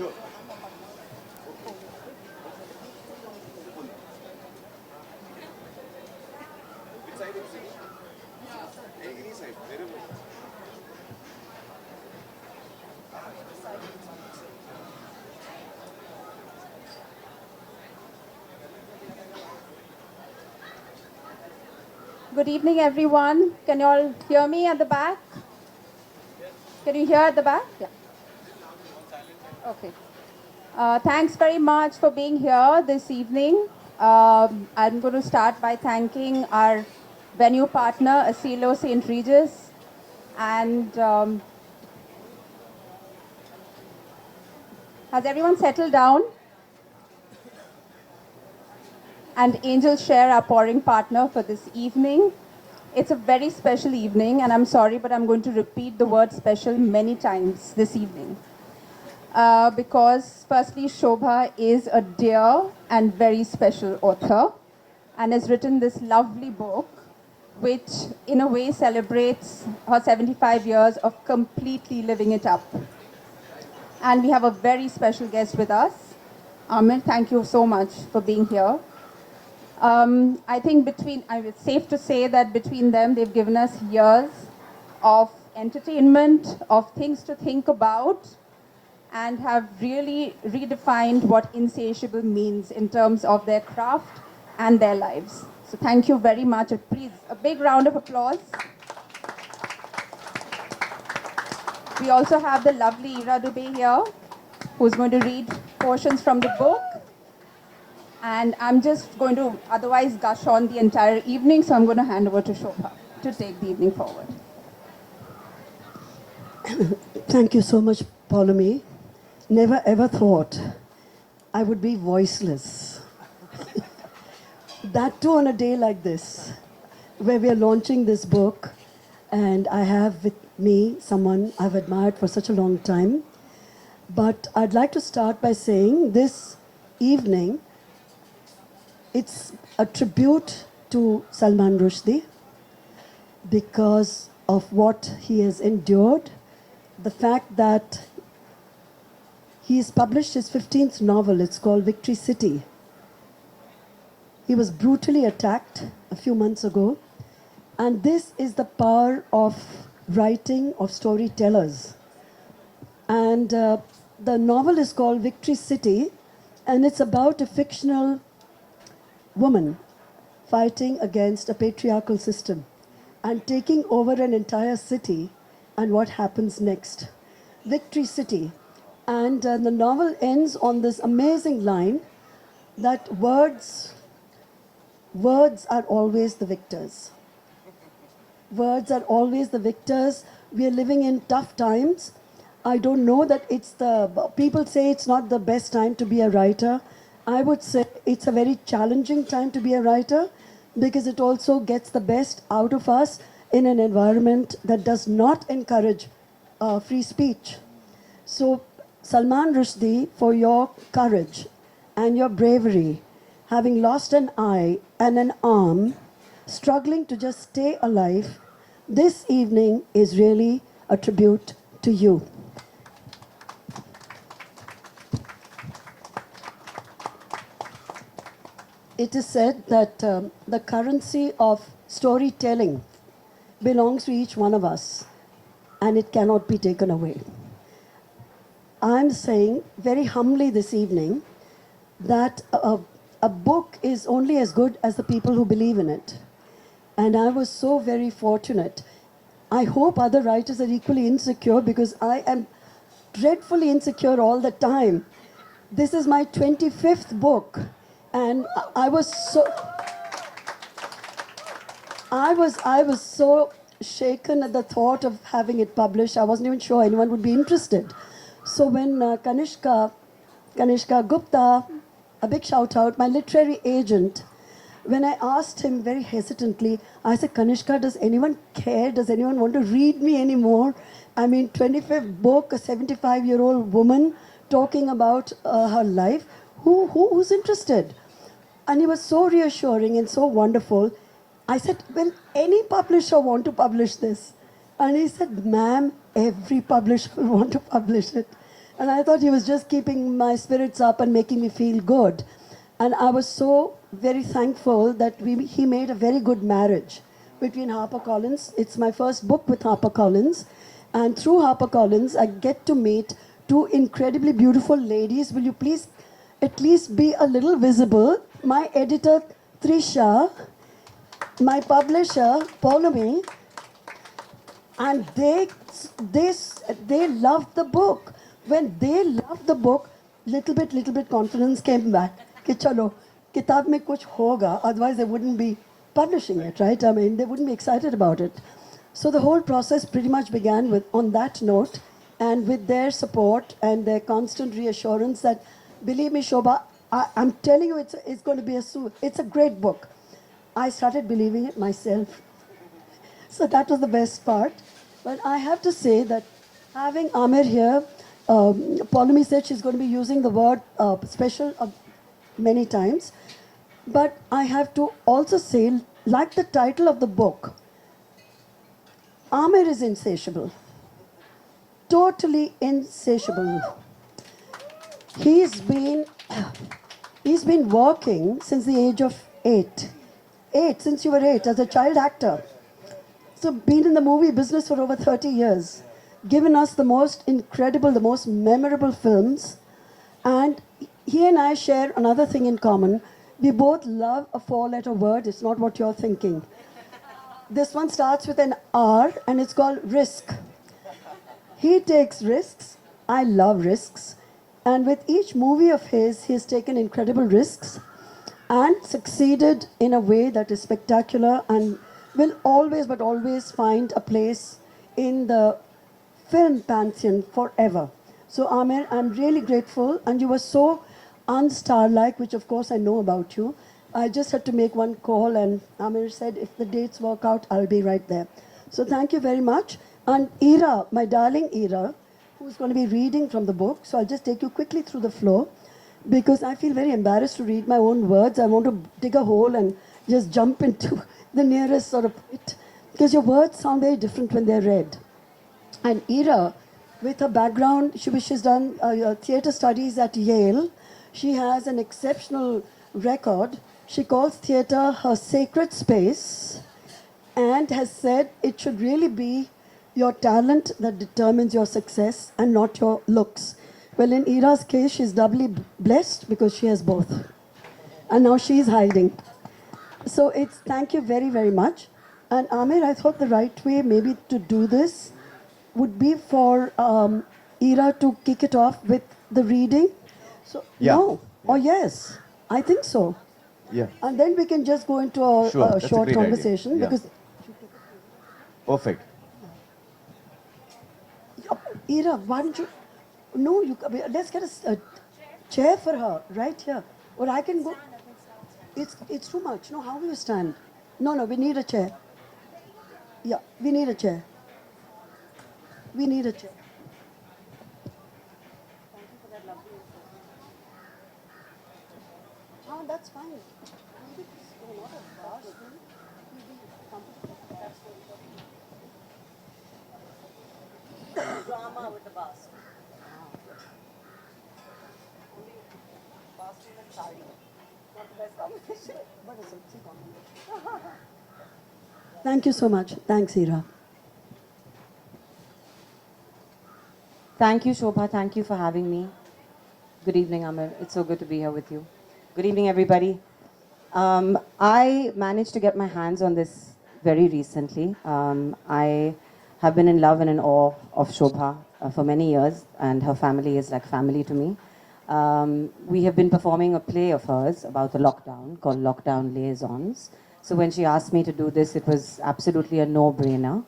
Good evening, everyone. Can you all hear me at the back? Can you hear at the back? Yeah. Okay. Thanks very much for being here this evening. I'm going to start by thanking our venue partner, Asilo St. Regis, and has everyone settled down? And Angel Share, our pouring partner for this evening. It's a very special evening, and I'm sorry, but I'm going to repeat the word special many times this evening. Because firstly, Shobhaa is a dear and very special author and has written this lovely book, which in a way celebrates her 75 years of completely living it up. And we have a very special guest with us. Aamir, thank you so much for being here. I think it's safe to say that between them, they've given us years of entertainment, of things to think about, and have really redefined what insatiable means in terms of their craft and their lives. So thank you very much. Please, a big round of applause. We also have the lovely Ira Dubey here, who's going to read portions from the book. And I'm just going to otherwise gush on the entire evening, so I'm going to hand over to Shobhaa to take the evening forward. Thank you so much, Paulami. Never ever thought I would be voiceless. That too on a day like this, where we are launching this book, and I have with me someone I've admired for such a long time. But I'd like to start by saying this evening, it's a tribute to Salman Rushdie because of what he has endured, the fact that he's published his 15th novel. It's called Victory City. He was brutally attacked a few months ago. And this is the power of writing, of storytellers. And the novel is called Victory City, and it's about a fictional woman fighting against a patriarchal system and taking over an entire city, and what happens next. Victory City. And the novel ends on this amazing line that words are always the victors. Words are always the victors. We are living in tough times. I don't know that people say it's not the best time to be a writer. I would say it's a very challenging time to be a writer because it also gets the best out of us in an environment that does not encourage free speech. So, Salman Rushdie, for your courage and your bravery, having lost an eye and an arm, struggling to just stay alive, this evening is really a tribute to you. It is said that the currency of storytelling belongs to each one of us, and it cannot be taken away. I'm saying very humbly this evening that a book is only as good as the people who believe in it. And I was so very fortunate. I hope other writers are equally insecure because I am dreadfully insecure all the time. This is my 25th book, and I was so shaken at the thought of having it published. I wasn't even sure anyone would be interested. So when Kanishka Gupta, a big shout out, my literary agent, when I asked him very hesitantly, I said, Kanishka, does anyone care? Does anyone want to read me anymore? I mean, 25th book, a 75-year-old woman talking about her life. Who's interested? And he was so reassuring and so wonderful. I said, will any publisher want to publish this? And he said, ma'am, every publisher will want to publish it. And I thought he was just keeping my spirits up and making me feel good. And I was so very thankful that he made a very good marriage between HarperCollins. It's my first book with HarperCollins. And through HarperCollins, I get to meet two incredibly beautiful ladies. Will you please at least be a little visible? My editor, Trisha, my publisher, Paulomi, and they loved the book. When they loved the book, little bit confidence came back. कि चलो किताब में कुछ होगा, otherwise they wouldn't be publishing it, right? I mean, they wouldn't be excited about it. So the whole process pretty much began with on that note, and with their support and their constant reassurance that, believe me, Shobha, I'm telling you, it's going to be it's a great book. I started believing it myself. So that was the best part. But I have to say that having Aamir here, Paulomi said she's going to be using the word special many times. But I have to also say, like the title of the book, Aamir is insatiable. Totally insatiable. He's been working since the age of 8. Since you were 8, as a child actor. So been in the movie business for over 30 years. Given us the most incredible, the most memorable films. And he and I share another thing in common. We both love a 4-letter word. It's not what you're thinking. This one starts with an R and it's called risk. He takes risks. I love risks. And with each movie of his, he has taken incredible risks and succeeded in a way that is spectacular and will always, but always find a place in the film pantheon forever. So Aamir, I'm really grateful, and you were so unstar-like, which of course I know about you. I just had to make one call, and Aamir said, if the dates work out, I'll be right there. So thank you very much. And Ira, my darling Ira, who's going to be reading from the book, so I'll just take you quickly through the floor, because I feel very embarrassed to read my own words. I want to dig a hole and just jump into the nearest sort of pit, because your words sound very different when they're read. And Ira, with her background, she's done theatre studies at Yale. She has an exceptional record. She calls theatre her sacred space and has said it should really be your talent that determines your success and not your looks. Well, in Ira's case, she's doubly blessed because she has both. And now she's hiding. So it's thank you very, very much. And Aamir, I thought the right way maybe to do this would be for Ira to kick it off with the reading. So Yeah. no, or yes, I think so. Yeah. And then we can just go into a, Sure, a that's a short great idea. conversation Yeah. because Perfect. Ira, why don't you? No, let's get a chair for her right here, or I can go. It's too much. No, how will you stand? No, we need a chair. Yeah, we need a chair. We need a chair. Thank you for that lovely input. Oh, that's fine. Maybe it's not a bus. Maybe comfortable. That's very Drama with the bus. Thank you so much. Thanks, Ira. Thank you, Shobha. Thank you for having me. Good evening, Aamir. It's so good to be here with you. Good evening, everybody. I managed to get my hands on this very recently. I have been in love and in awe of Shobha for many years, and her family is like family to me. We have been performing a play of hers about the lockdown called Lockdown Liaisons. So when she asked me to do this, it was absolutely a no-brainer.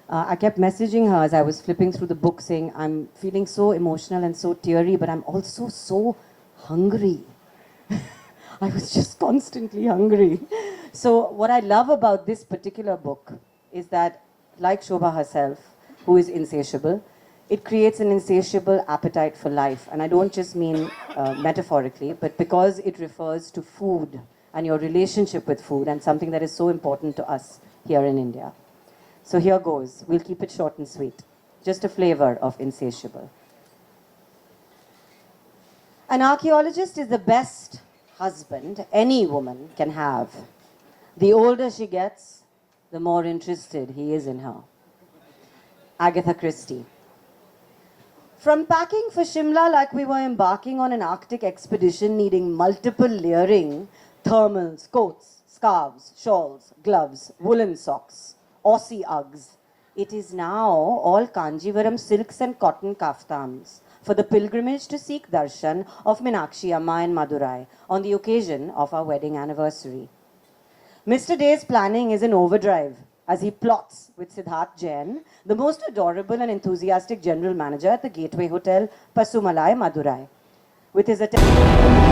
I kept messaging her as I was flipping through the book saying, I'm feeling so emotional and so teary, but I'm also so hungry. I was just constantly hungry. So what I love about this particular book is that, like Shobha herself, who is insatiable, it creates an insatiable appetite for life. And I don't just mean metaphorically, but because it refers to food and your relationship with food and something that is so important to us here in India. So here goes. We'll keep it short and sweet. Just a flavor of insatiable. An archaeologist is the best husband any woman can have. The older she gets, the more interested he is in her. Agatha Christie. From packing for Shimla like we were embarking on an Arctic expedition needing multiple layering, thermals, coats, scarves, shawls, gloves, woolen socks, Aussie Uggs, it is now all Kanjivaram silks and cotton kaftans for the pilgrimage to seek darshan of Meenakshi Amma in Madurai on the occasion of our wedding anniversary. Mr. Day's planning is in overdrive as he plots with Siddharth Jain, the most adorable and enthusiastic general manager at the Gateway Hotel, Pasumalai, Madurai. With his attention...